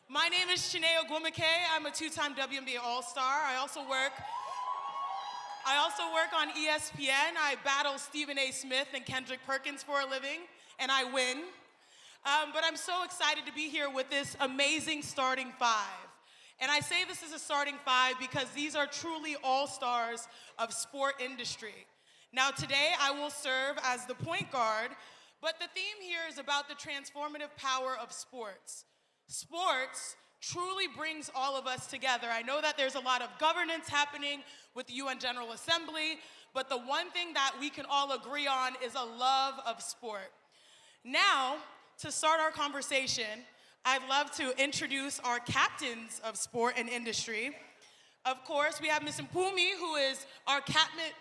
My name is Chiney Ogwumike. I'm a two-time WNBA All-Star. I also work on ESPN. I battle Stephen A. Smith and Kendrick Perkins for a living, and I win. But I'm so excited to be here with this amazing starting five. And I say this is a starting five because these are truly all-stars of sport industry. Now today I will serve as the point guard, but the theme here is about the transformative power of sports. Sports truly brings all of us together. I know that there's a lot of governance happening with the UN General Assembly, but the one thing that we can all agree on is a love of sport. Now, to start our conversation, I'd love to introduce our captains of sport and industry. Of course, we have Ms. Mpumi, who is our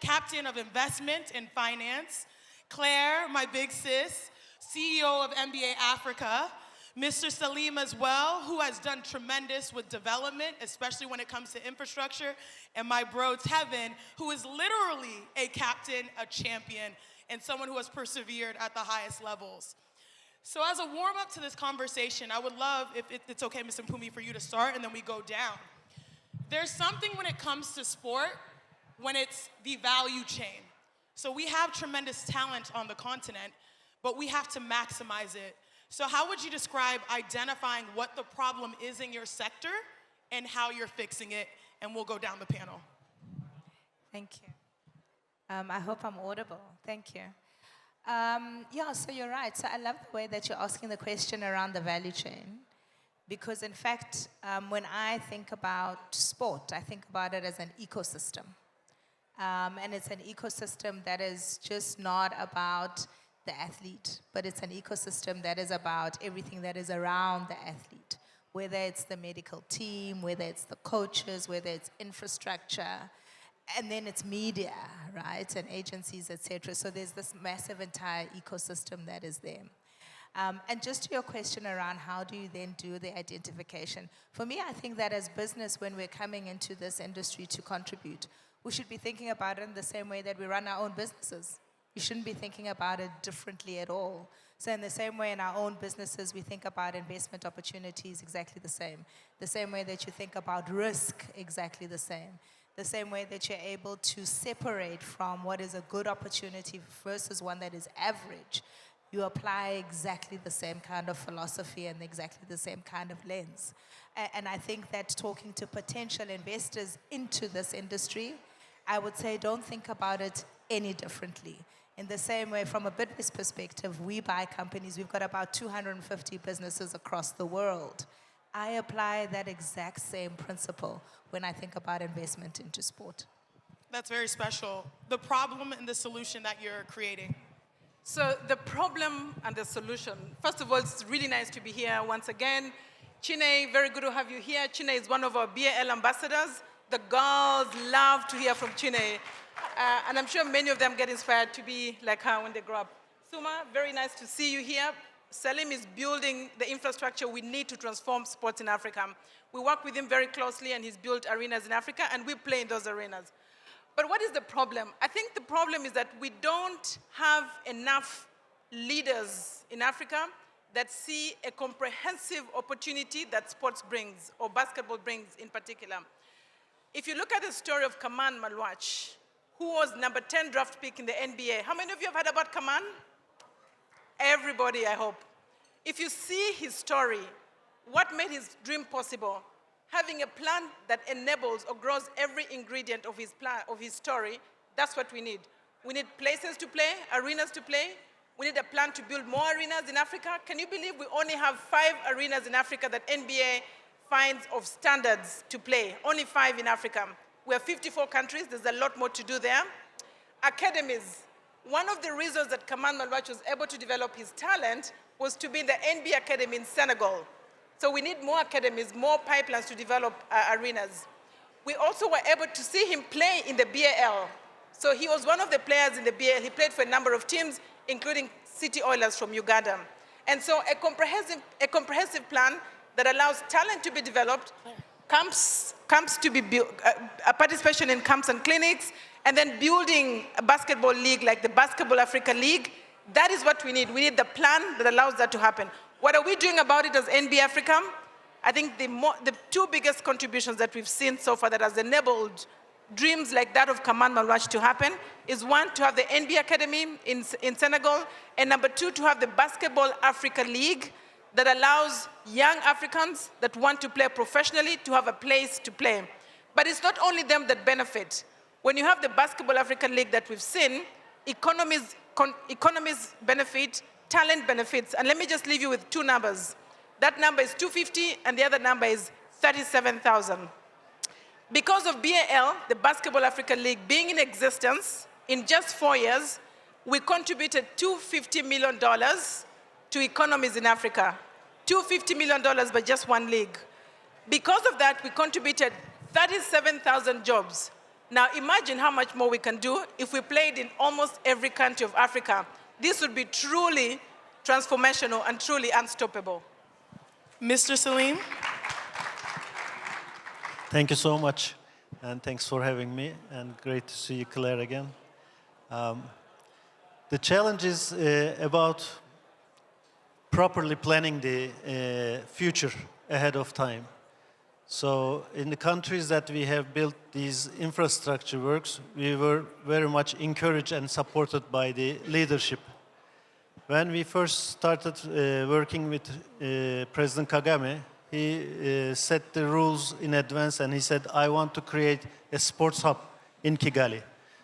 captain of investment and finance. Clare, my big sis, CEO of NBA Africa. Mr. Selim as well, who has done tremendous with development, especially when it comes to infrastructure. And my bro, Tevin, who is literally a captain, a champion, and someone who has persevered at the highest levels. So as a warm-up to this conversation, I would love, if it's okay, Ms. Mpumi, for you to start, and then we go down. There's something when it comes to sport, when it's the value chain. So we have tremendous talent on the continent, but we have to maximize it. So how would you describe identifying what the problem is in your sector and how you're fixing it? And we'll go down the panel. Thank you. I hope I'm audible. Thank you. Yeah, so you're right. So I love the way that you're asking the question around the value chain. Because in fact, when I think about sport, I think about it as an ecosystem. And it's an ecosystem that is just not about the athlete, but it's an ecosystem that is about everything that is around the athlete, whether it's the medical team, whether it's the coaches, whether it's infrastructure, and then it's media, right, and agencies, etc. So there's this massive entire ecosystem that is there. And just to your question around how do you then do the identification, for me, I think that as business, when we're coming into this industry to contribute, we should be thinking about it in the same way that we run our own businesses. You shouldn't be thinking about it differently at all. So in the same way in our own businesses, we think about investment opportunities exactly the same. The same way that you think about risk, exactly the same. The same way that you're able to separate from what is a good opportunity versus one that is average. You apply exactly the same kind of philosophy and exactly the same kind of lens. And I think that talking to potential investors into this industry, I would say don't think about it any differently. In the same way, from a Bidvest perspective, we buy companies. We've got about 250 businesses across the world. I apply that exact same principle when I think about investment into sport. That's very special. The problem and the solution that you're creating. So the problem and the solution. First of all, it's really nice to be here once again. Chiney, very good to have you here. Chiney is one of our BAL ambassadors. The girls love to hear from Chiney. And I'm sure many of them get inspired to be like her when they grow up. Summa, very nice to see you here. Selim is building the infrastructure we need to transform sports in Africa. We work with him very closely, and he's built arenas in Africa, and we play in those arenas. But what is the problem? I think the problem is that we don't have enough leaders in Africa that see a comprehensive opportunity that sports brings, or basketball brings in particular. If you look at the story of Kaman Malwach, who was number 10 draft pick in the NBA. How many of you have heard about Kaman? Everybody, I hope. If you see his story, what made his dream possible? Having a plan that enables or grows every ingredient of his plan, of his story, that's what we need. We need places to play, arenas to play. We need a plan to build more arenas in Africa. Can you believe we only have 5 arenas in Africa that NBA finds of standards to play? Only 5 in Africa. We have 54 countries. There's a lot more to do there. Academies. One of the reasons that Kaman Malwach was able to develop his talent was to be in the NBA Academy in Senegal. So we need more academies, more pipelines to develop arenas. We also were able to see him play in the BAL. So he was one of the players in the BAL. He played for a number of teams, including City Oilers from Uganda. And so a comprehensive plan that allows talent to be developed, camps to be built, participation in camps and clinics, and then building a basketball league like the Basketball Africa League. That is what we need. We need the plan that allows that to happen. What are we doing about it as NBA Africa? I think the two biggest contributions that we've seen so far that has enabled dreams like that of Kaman Malwach to happen is one, to have the NBA Academy in Senegal, and number two, to have the Basketball Africa League that allows young Africans that want to play professionally to have a place to play. But it's not only them that benefit. When you have the Basketball Africa League that we've seen, economies benefit, talent benefits. And let me just leave you with two numbers. That number is 250, and the other number is 37,000. Because of BAL, the Basketball Africa League, being in existence, in just 4 years, we contributed $250 million to economies in Africa. $250 million by just one league. Because of that, we contributed 37,000 jobs. Now imagine how much more we can do if we played in almost every country of Africa. This would be truly transformational and truly unstoppable. Mr. Selim? Thank you so much, and thanks for having me, and great to see you, Clare, again. The challenge is about properly planning the future ahead of time. So in the countries that we have built these infrastructure works, we were very much encouraged and supported by the leadership. When we first started working with President Kagame, he set the rules in advance and he said, I want to create a sports hub in Kigali.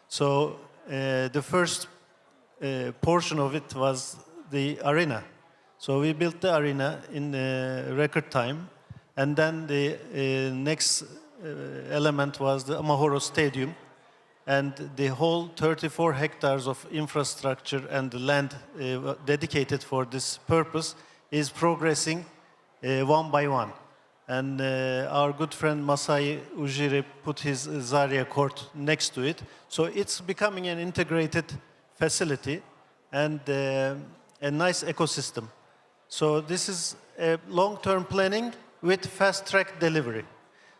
So the first portion of it was the arena. So we built the arena in record time. And then the next element was the Amahoro Stadium. And the whole 34 hectares of infrastructure and the land dedicated for this purpose is progressing one by one. And our good friend Masai Ujiri put his Zaria court next to it. So it's becoming an integrated facility and a nice ecosystem. So this is a long-term planning with fast-track delivery.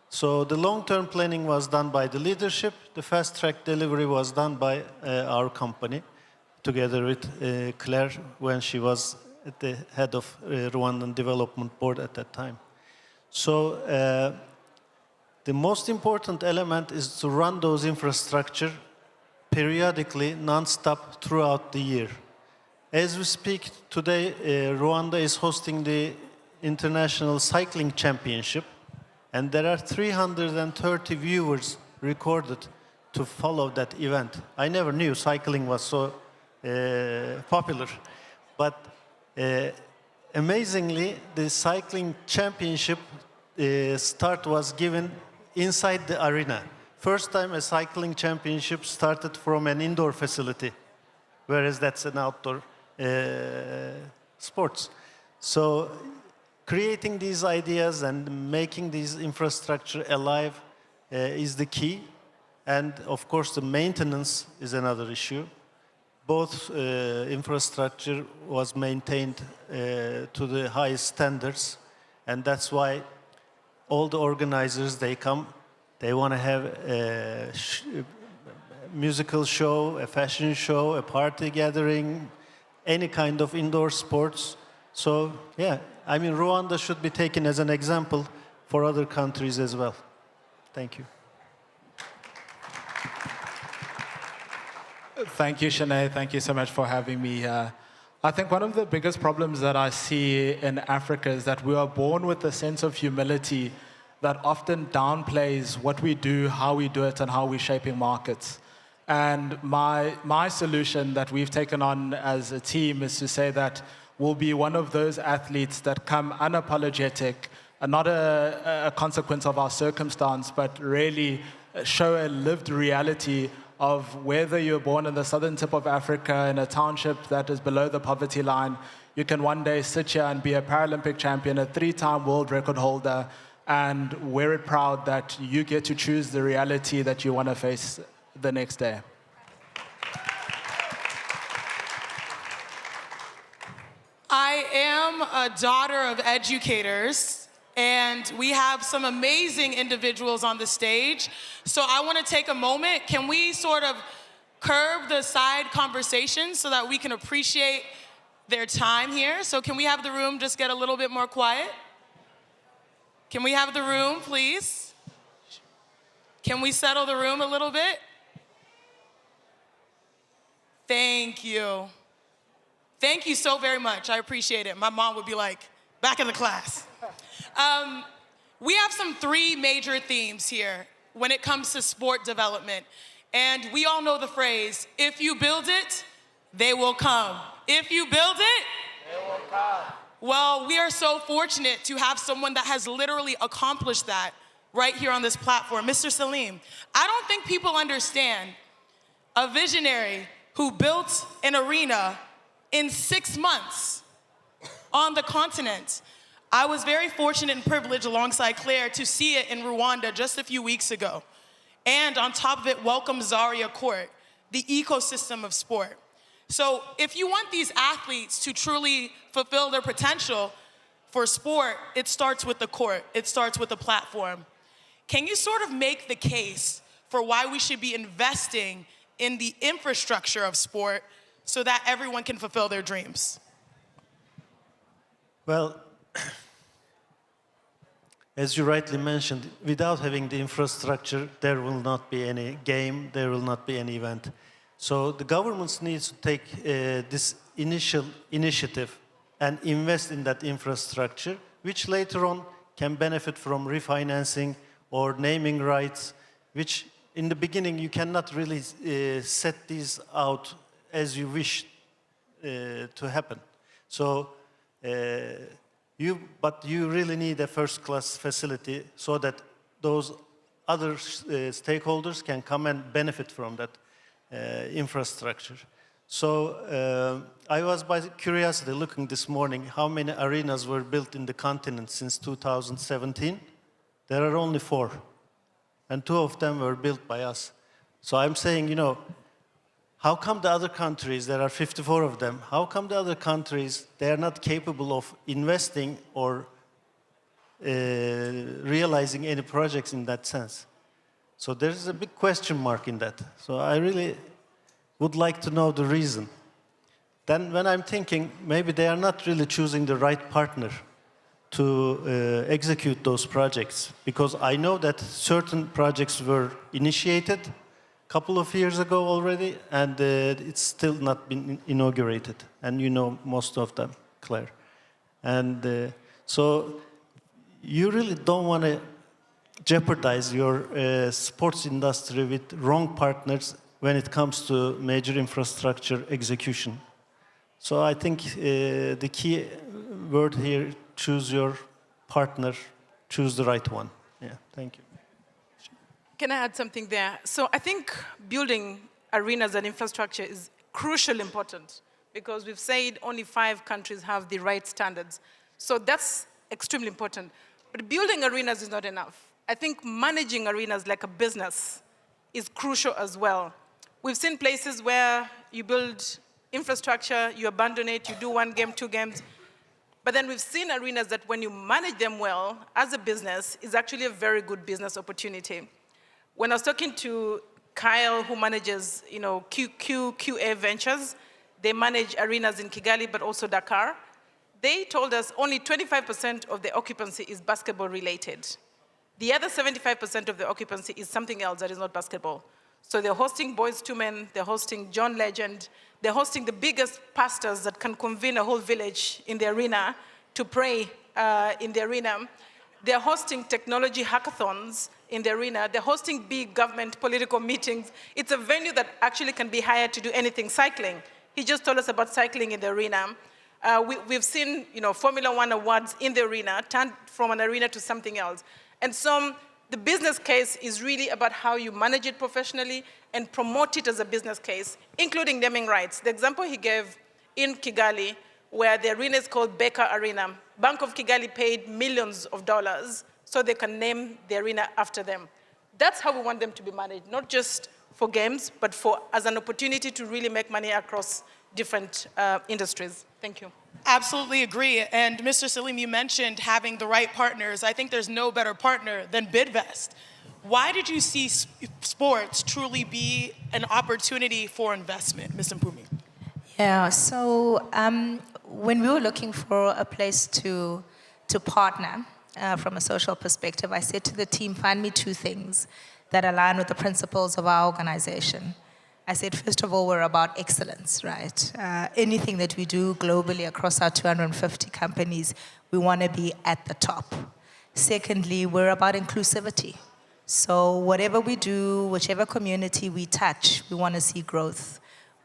So the long-term planning was done by the leadership. The fast-track delivery was done by our company, together with Clare, when she was at the head of Rwandan Development Board at that time. So the most important element is to run those infrastructure periodically, non-stop throughout the year. As we speak today, Rwanda is hosting the International Cycling Championship, and there are 330 viewers recorded to follow that event. I never knew cycling was so popular, but amazingly, the cycling championship start was given inside the arena. First time a cycling championship started from an indoor facility, whereas that's an outdoor sports. So creating these ideas and making these infrastructure alive is the key. And of course, the maintenance is another issue. Both infrastructure was maintained to the highest standards. And that's why all the organizers, they come, they want to have a musical show, a fashion show, a party gathering, any kind of indoor sports. So, yeah, I mean, Rwanda should be taken as an example for other countries as well. Thank you. Thank you, Chiney. Thank you so much for having me here. I think one of the biggest problems that I see in Africa is that we are born with a sense of humility that often downplays what we do, how we do it, and how we're shaping markets. And my solution that we've taken on as a team is to say that we'll be one of those athletes that come unapologetic, and not a consequence of our circumstance, but really show a lived reality of whether you're born in the southern tip of Africa in a township that is below the poverty line, you can one day sit here and be a Paralympic champion, a 3-time world record holder, and wear it proud that you get to choose the reality that you want to face the next day. I am a daughter of educators, and we have some amazing individuals on the stage. So I want to take a moment. Can we sort of curb the side conversations so that we can appreciate their time here? So can we have the room just get a little bit more quiet? Can we have the room, please? Can we settle the room a little bit? Thank you. Thank you so very much. I appreciate it. My mom would be like, back in the class. We have some three major themes here when it comes to sport development. And we all know the phrase, if you build it, they will come. If you build it, they will come. Well, we are so fortunate to have someone that has literally accomplished that right here on this platform, Mr. Selim. I don't think people understand a visionary who built an arena in 6 months on the continent. I was very fortunate and privileged alongside Clare to see it in Rwanda just a few weeks ago. And on top of it, welcome Zaria Court, the ecosystem of sport. So if you want these athletes to truly fulfill their potential for sport, it starts with the court, it starts with the platform. Can you sort of make the case for why we should be investing in the infrastructure of sport so that everyone can fulfill their dreams? Well, as you rightly mentioned, without having the infrastructure, there will not be any game, there will not be any event. So the governments need to take this initial initiative and invest in that infrastructure, which later on can benefit from refinancing or naming rights, which in the beginning you cannot really set these out as you wish to happen. So, but you really need a first-class facility so that those other stakeholders can come and benefit from that infrastructure. So I was by curiosity looking this morning how many arenas were built in the continent since 2017. There are only 4, and 2 of them were built by us. So I'm saying, you know, how come the other countries, there are 54 of them, how come the other countries, they are not capable of investing or realizing any projects in that sense? So there's a big question mark in that. So I really would like to know the reason. Then when I'm thinking, maybe they are not really choosing the right partner to execute those projects, because I know that certain projects were initiated a couple of years ago already, and it's still not been inaugurated. And you know most of them, Claire. And so you really don't want to jeopardize your sports industry with wrong partners when it comes to major infrastructure execution. So I think the key word here, choose your partner, choose the right one. Yeah, thank you. Can I add something there? So I think building arenas and infrastructure is crucially important, because we've said only 5 countries have the right standards. So that's extremely important. But building arenas is not enough. I think managing arenas like a business is crucial as well. We've seen places where you build infrastructure, you abandon it, you do 1 game, 2 games. But then we've seen arenas that when you manage them well, as a business, is actually a very good business opportunity. When I was talking to Kyle, who manages, QA Ventures, they manage arenas in Kigali, but also Dakar. They told us only 25% of the occupancy is basketball related. The other 75% of the occupancy is something else that is not basketball. So they're hosting Boys to Men, they're hosting John Legend, they're hosting the biggest pastors that can convene a whole village in the arena to pray in the arena. They're hosting technology hackathons in the arena. They're hosting big government political meetings. It's a venue that actually can be hired to do anything. Cycling. He just told us about cycling in the arena. We've seen, Formula 1 awards in the arena, turned from an arena to something else. And so the business case is really about how you manage it professionally and promote it as a business case, including naming rights. The example he gave in Kigali, where the arena is called Beka Arena, Bank of Kigali paid millions of dollars so they can name the arena after them. That's how we want them to be managed, not just for games, but as an opportunity to really make money across different industries. Thank you. Absolutely agree. And Mr. Selim, you mentioned having the right partners. I think there's no better partner than Bidvest. Why did you see sports truly be an opportunity for investment, Ms. Mpumi? Yeah, so when we were looking for a place to partner, from a social perspective, I said to the team, find me 2 things that align with the principles of our organization. I said, first of all, we're about excellence, right? Anything that we do globally across our 250 companies, we want to be at the top. Secondly, we're about inclusivity. So whatever we do, whichever community we touch, we want to see growth.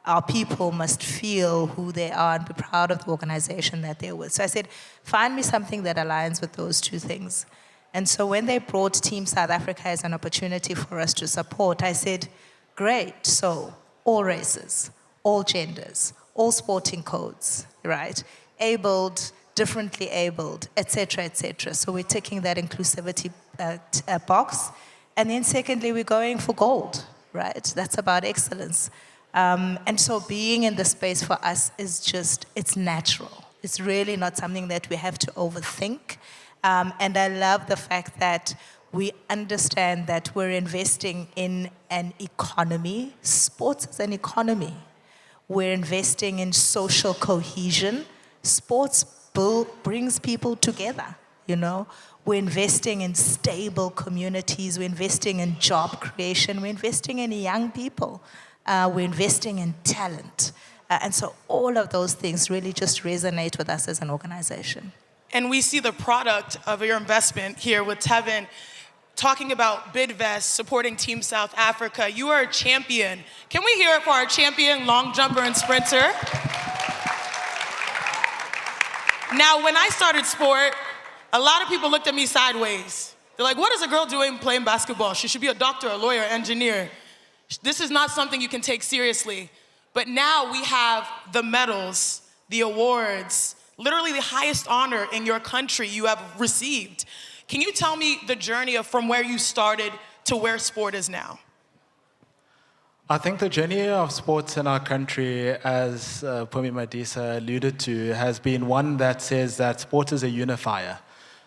Our people must feel who they are and be proud of the organization that they're with. So I said, find me something that aligns with those 2 things. And so when they brought Team South Africa as an opportunity for us to support, I said, great, so all races, all genders, all sporting codes, right? Abled, differently abled, et cetera, so we're ticking that inclusivity box. And then secondly, we're going for gold, right? That's about excellence. And so being in the space for us is just, it's natural. It's really not something that we have to overthink. And I love the fact that we understand that we're investing in an economy. Sports is an economy. We're investing in social cohesion. Sports brings people together, you know. We're investing in stable communities. We're investing in job creation. We're investing in young people. We're investing in talent. And so all of those things really just resonate with us as an organization. And we see the product of your investment here with Tevin talking about Bidvest supporting Team South Africa. You are a champion. Can we hear it for our champion, long jumper and sprinter? Now, when I started sport, a lot of people looked at me sideways. They're like, what is a girl doing playing basketball? She should be a doctor, a lawyer, engineer. This is not something you can take seriously. But now we have the medals, the awards, literally the highest honor in your country you have received. Can you tell me the journey of from where you started to where sport is now? I think the journey of sports in our country, as Mpumi Madisa alluded to, has been one that says that sport is a unifier.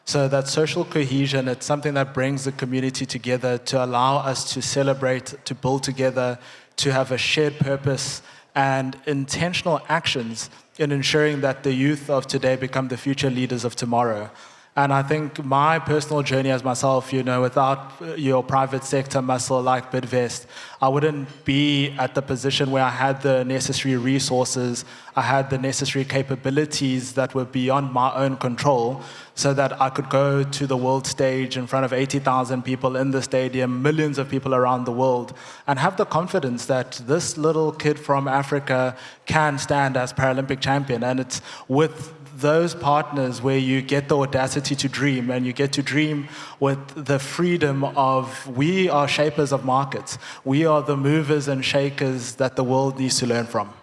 So that social cohesion, it's something that brings the community together to allow us to celebrate, to build together, to have a shared purpose and intentional actions in ensuring that the youth of today become the future leaders of tomorrow. And I think my personal journey as myself, you know, without your private sector muscle like Bidvest, I wouldn't be at the position where I had the necessary resources, I had the necessary capabilities that were beyond my own control, so that I could go to the world stage in front of 80,000 people in the stadium, millions of people around the world, and have the confidence that this little kid from Africa can stand as Paralympic champion. And it's with those partners where you get the audacity to dream, and you get to dream with the freedom of, we are shapers of markets. We are the movers and shakers that the world needs to learn from.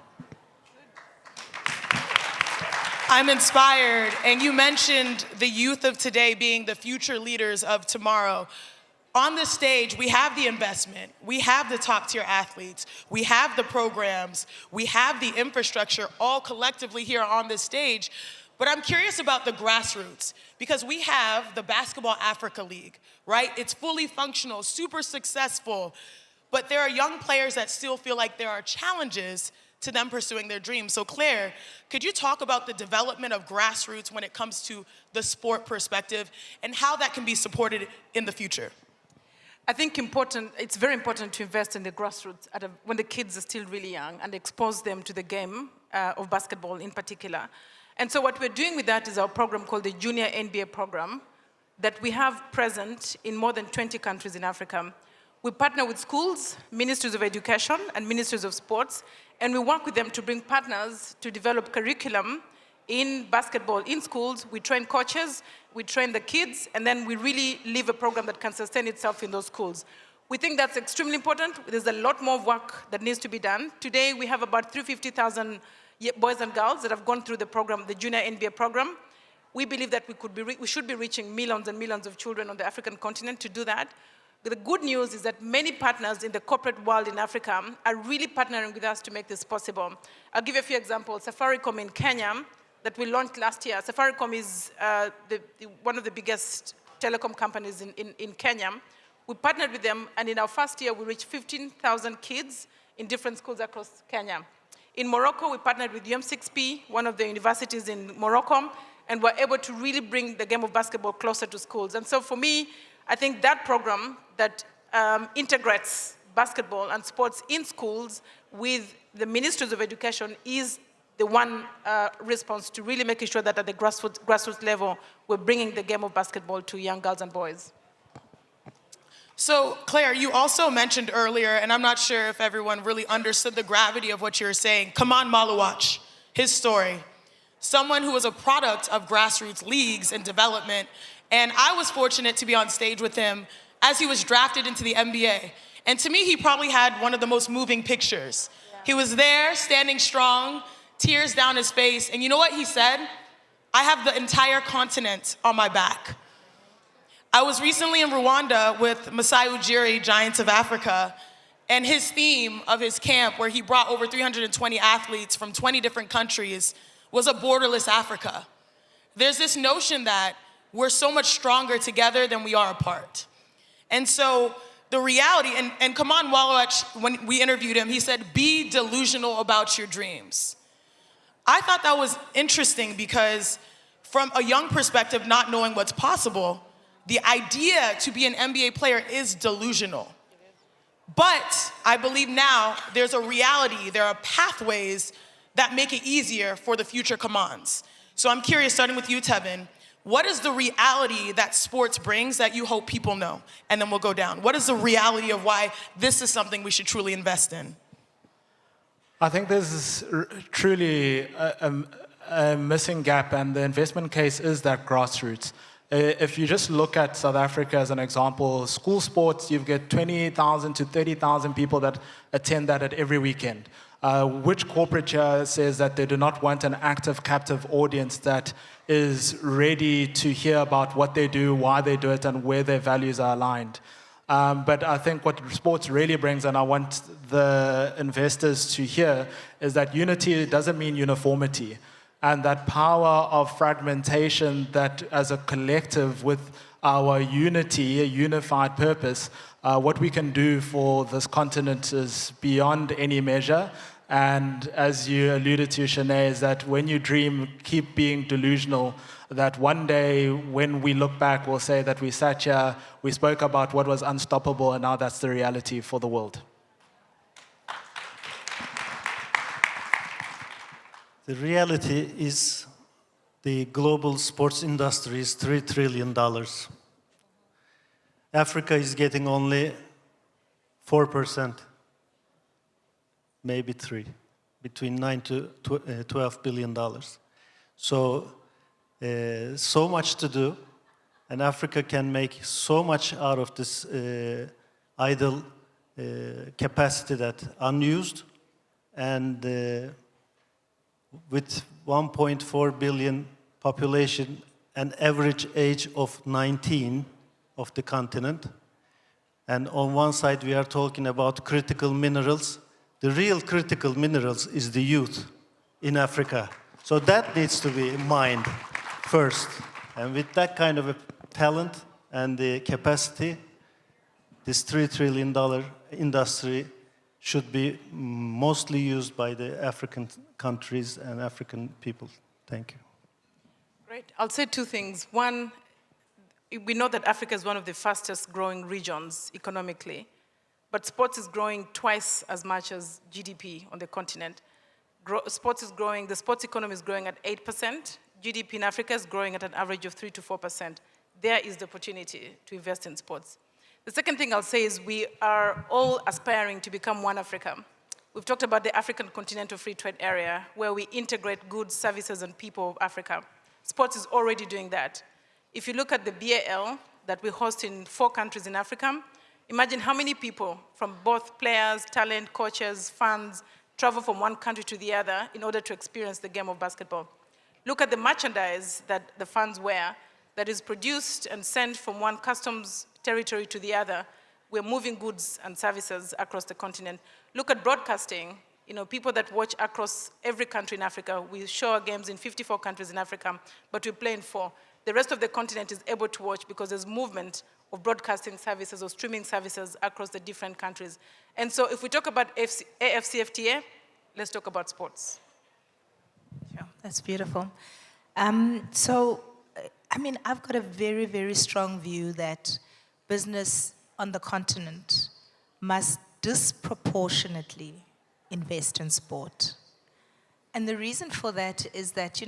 I'm inspired, and you mentioned the youth of today being the future leaders of tomorrow. On this stage, we have the investment, we have the top tier athletes, we have the programs, we have the infrastructure all collectively here on this stage. But I'm curious about the grassroots, because we have the Basketball Africa League, right? It's fully functional, super successful, but there are young players that still feel like there are challenges to them pursuing their dreams. So Clare, could you talk about the development of grassroots when it comes to the sport perspective and how that can be supported in the future? I think it's very important to invest in the grassroots when the kids are still really young and expose them to the game of basketball in particular. And so what we're doing with that is our program called the Junior NBA program that we have present in more than 20 countries in Africa. We partner with schools, ministries of education, and ministries of sports, and we work with them to bring partners to develop curriculum in basketball in schools. We train coaches, we train the kids, and then we really live a program that can sustain itself in those schools. We think that's extremely important. There's a lot more work that needs to be done. Today, we have about 350,000 boys and girls that have gone through the program, the Junior NBA program. We believe that we should be reaching millions and millions of children on the African continent to do that. But the good news is that many partners in the corporate world in Africa are really partnering with us to make this possible. I'll give you a few examples. Safaricom in Kenya, that we launched last year. Safaricom is one of the biggest telecom companies in Kenya. We partnered with them, and in our first year, we reached 15,000 kids in different schools across Kenya. In Morocco, we partnered with UM6P, one of the universities in Morocco, and we're able to really bring the game of basketball closer to schools. And so for me, I think that program that integrates basketball and sports in schools with the ministries of education is the one response to really making sure that at the grassroots level, we're bringing the game of basketball to young girls and boys. So, Clare, you also mentioned earlier, and I'm not sure if everyone really understood the gravity of what you were saying, Kaman Malawach, his story. Someone who was a product of grassroots leagues and development, and I was fortunate to be on stage with him as he was drafted into the NBA. And to me, he probably had one of the most moving pictures. Yeah. He was there, standing strong, tears down his face, and you know what he said? I have the entire continent on my back. I was recently in Rwanda with Masai Ujiri, Giants of Africa, and his theme of his camp, where he brought over 320 athletes from 20 different countries, was a borderless Africa. There's this notion that we're so much stronger together than we are apart. And so the reality, and Kaman Malawach, when we interviewed him, he said, be delusional about your dreams. I thought that was interesting because from a young perspective, not knowing what's possible, the idea to be an NBA player is delusional. But I believe now there's a reality, there are pathways that make it easier for the future Kamans. So I'm curious, starting with you, Tevin, what is the reality that sports brings that you hope people know? And then we'll go down. What is the reality of why this is something we should truly invest in? I think there's truly a missing gap, and the investment case is that grassroots. If you just look at South Africa as an example, school sports, you get 20,000 to 30,000 people that attend that at every weekend. Which corporate here says that they do not want an active, captive audience that is ready to hear about what they do, why they do it, and where their values are aligned? But I think what sports really brings, and I want the investors to hear, is that unity doesn't mean uniformity. And that power of fragmentation, that as a collective with our unity, a unified purpose, what we can do for this continent is beyond any measure. And as you alluded to, Chiney, is that when you dream, keep being delusional, that one day when we look back, we'll say that we sat here, we spoke about what was unstoppable, and now that's the reality for the world. The reality is the global sports industry is $3 trillion. Africa is getting only 4%, maybe 3, between $9 to $12 billion. So, so much to do, and Africa can make so much out of this idle capacity that unused, and with 1.4 billion population and average age of 19 of the continent. And on one side we are talking about critical minerals. The real critical minerals is the youth in Africa. So that needs to be mined first. And with that kind of a talent and the capacity, this $3 trillion industry should be mostly used by the African countries and African people. Thank you. Great. I'll say two things. One, we know that Africa is one of the fastest growing regions economically, but sports is growing twice as much as GDP on the continent. Sports is growing, the sports economy is growing at 8%. GDP in Africa is growing at an average of 3 to 4%. There is the opportunity to invest in sports. The second thing I'll say is we are all aspiring to become one Africa. We've talked about the African Continental Free Trade Area, where we integrate goods, services, and people of Africa. Sports is already doing that. If you look at the BAL that we host in 4 countries in Africa, imagine how many people from both players, talent, coaches, fans, travel from one country to the other in order to experience the game of basketball. Look at the merchandise that the fans wear that is produced and sent from one customs territory to the other. We're moving goods and services across the continent. Look at broadcasting. You know, people that watch across every country in Africa. We show our games in 54 countries in Africa, but we play in 4. The rest of the continent is able to watch because there's movement of broadcasting services or streaming services across the different countries. And so if we talk about AFCFTA, let's talk about sports. Sure, that's beautiful. I've got a very, very strong view that business on the continent must disproportionately invest in sport. And the reason for that is that,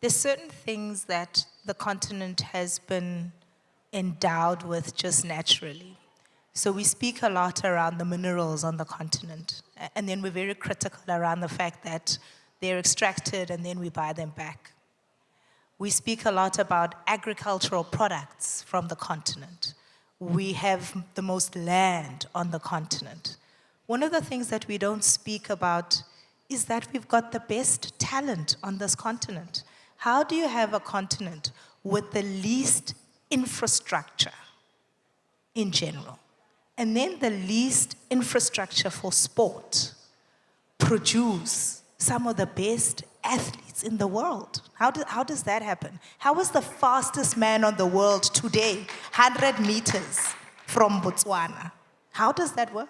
there's certain things that the continent has been endowed with just naturally. So we speak a lot around the minerals on the continent, and then we're very critical around the fact that they're extracted and then we buy them back. We speak a lot about agricultural products from the continent. We have the most land on the continent. One of the things that we don't speak about is that we've got the best talent on this continent. How do you have a continent with the least infrastructure in general, and then the least infrastructure for sport, produce some of the best athletes in the world? How does that happen? How is the fastest man on the world today 100 meters from Botswana? How does that work?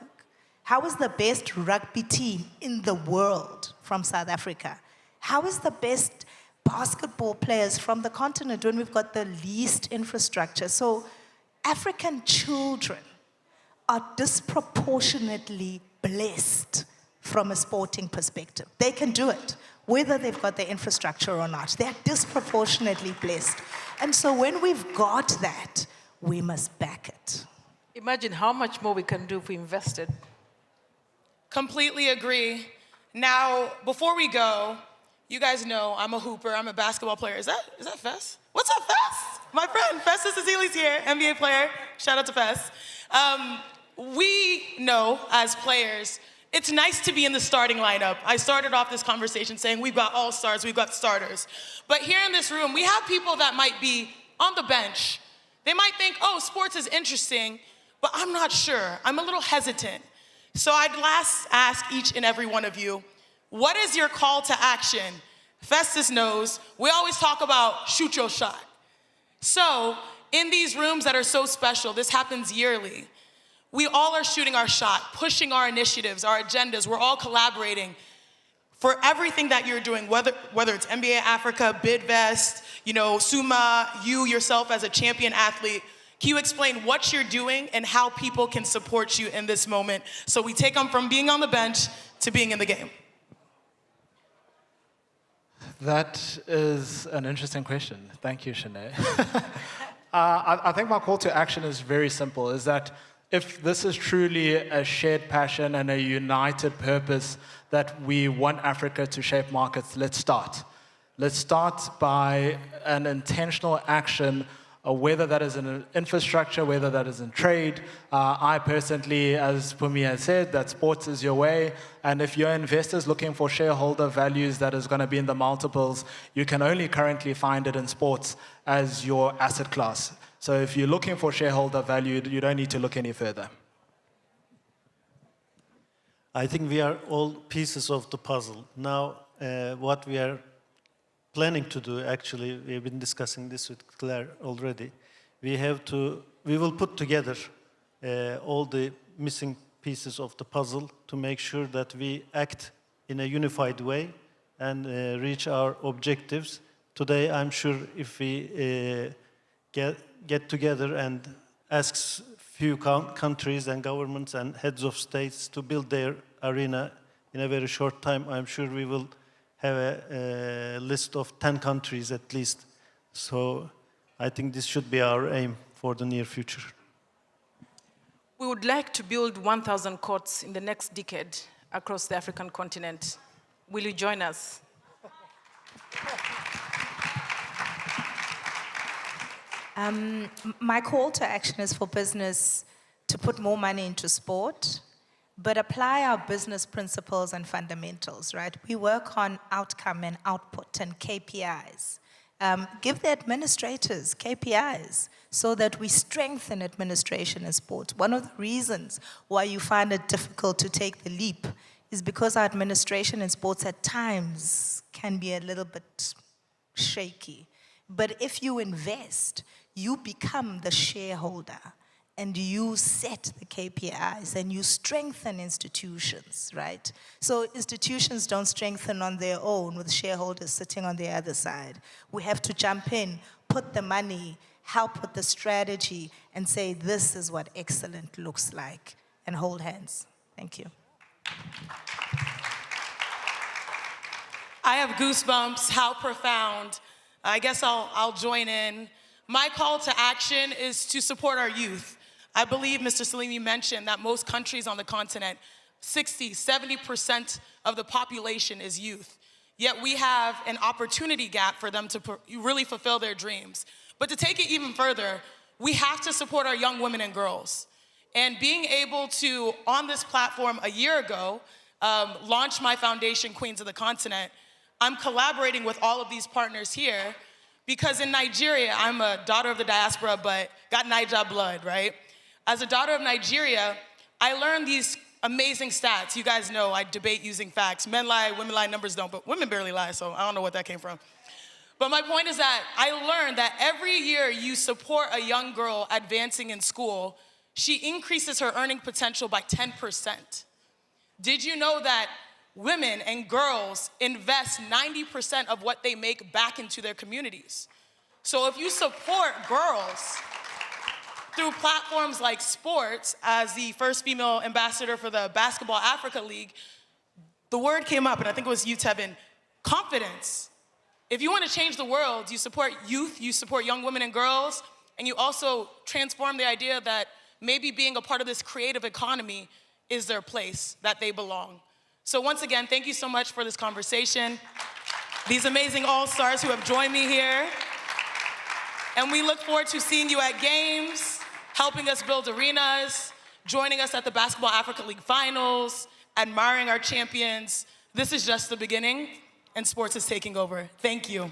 How is the best rugby team in the world from South Africa? How is the best basketball players from the continent when we've got the least infrastructure? So African children are disproportionately blessed from a sporting perspective. They can do it, whether they've got the infrastructure or not. They're disproportionately blessed. And so when we've got that, we must back it. Imagine how much more we can do if we invested. Completely agree. Now, before we go, you guys know I'm a hooper, I'm a basketball player. Is that Fess? What's up, Fess? My friend, Festus Cecili's here, NBA player. Shout out to Fess. We know as players, it's nice to be in the starting lineup. I started off this conversation saying we've got all-stars, we've got starters. But here in this room, we have people that might be on the bench. They might think, oh, sports is interesting, but I'm not sure. I'm a little hesitant. So I'd last ask each and every one of you, what is your call to action? Festus knows, we always talk about shoot your shot. So in these rooms that are so special, this happens yearly, we all are shooting our shot, pushing our initiatives, our agendas. We're all collaborating for everything that you're doing, whether it's NBA Africa, Bidvest, Summa, you yourself as a champion athlete. Can you explain what you're doing and how people can support you in this moment? So we take them from being on the bench to being in the game. That is an interesting question. Thank you, Chiney. I think my call to action is very simple, is that if this is truly a shared passion and a united purpose that we want Africa to shape markets, let's start. Let's start by an intentional action, whether that is in infrastructure, whether that is in trade. I personally, as Mpumi has said, that sports is your way. And if you're investors looking for shareholder values that is going to be in the multiples, you can only currently find it in sports as your asset class. So if you're looking for shareholder value, you don't need to look any further. I think we are all pieces of the puzzle. Now, what we are planning to do, actually, we've been discussing this with Clare already. We will put together all the missing pieces of the puzzle to make sure that we act in a unified way and reach our objectives. Today, I'm sure if we get together and ask few countries and governments and heads of states to build their arena in a very short time, I'm sure we will have a list of 10 countries at least. So I think this should be our aim for the near future. We would like to build 1,000 courts in the next decade across the African continent. Will you join us? My call to action is for business to put more money into sport, but apply our business principles and fundamentals, right? We work on outcome and output and KPIs. Give the administrators KPIs so that we strengthen administration in sports. One of the reasons why you find it difficult to take the leap is because our administration in sports at times can be a little bit shaky. But if you invest, you become the shareholder. and you set the KPIs and you strengthen institutions, right? So institutions don't strengthen on their own with shareholders sitting on the other side. We have to jump in, put the money, help with the strategy, and say, this is what excellent looks like, and hold hands. Thank you. I have goosebumps. How profound. I guess I'll join in. My call to action is to support our youth. I believe, Mr. Selim, you mentioned that most countries on the continent, 60, 70% of the population is youth. Yet we have an opportunity gap for them to really fulfill their dreams. But to take it even further, we have to support our young women and girls. And being able to, on this platform a year ago, launch my foundation, Queens of the Continent, I'm collaborating with all of these partners here because in Nigeria, I'm a daughter of the diaspora, but got Niger blood, right? As a daughter of Nigeria, I learned these amazing stats. You guys know I debate using facts. Men lie, women lie, numbers don't, but women barely lie, so I don't know what that came from. But my point is that I learned that every year you support a young girl advancing in school, she increases her earning potential by 10%. Did you know that women and girls invest 90% of what they make back into their communities? So if you support girls through platforms like sports, as the first female ambassador for the Basketball Africa League, the word came up, and I think it was you, Tevin, confidence. If you want to change the world, you support youth, you support young women and girls, and you also transform the idea that maybe being a part of this creative economy is their place, that they belong. So once again, thank you so much for this conversation. These amazing all-stars who have joined me here. And we look forward to seeing you at games, helping us build arenas, joining us at the Basketball Africa League finals, admiring our champions. This is just the beginning, and sports is taking over. Thank you.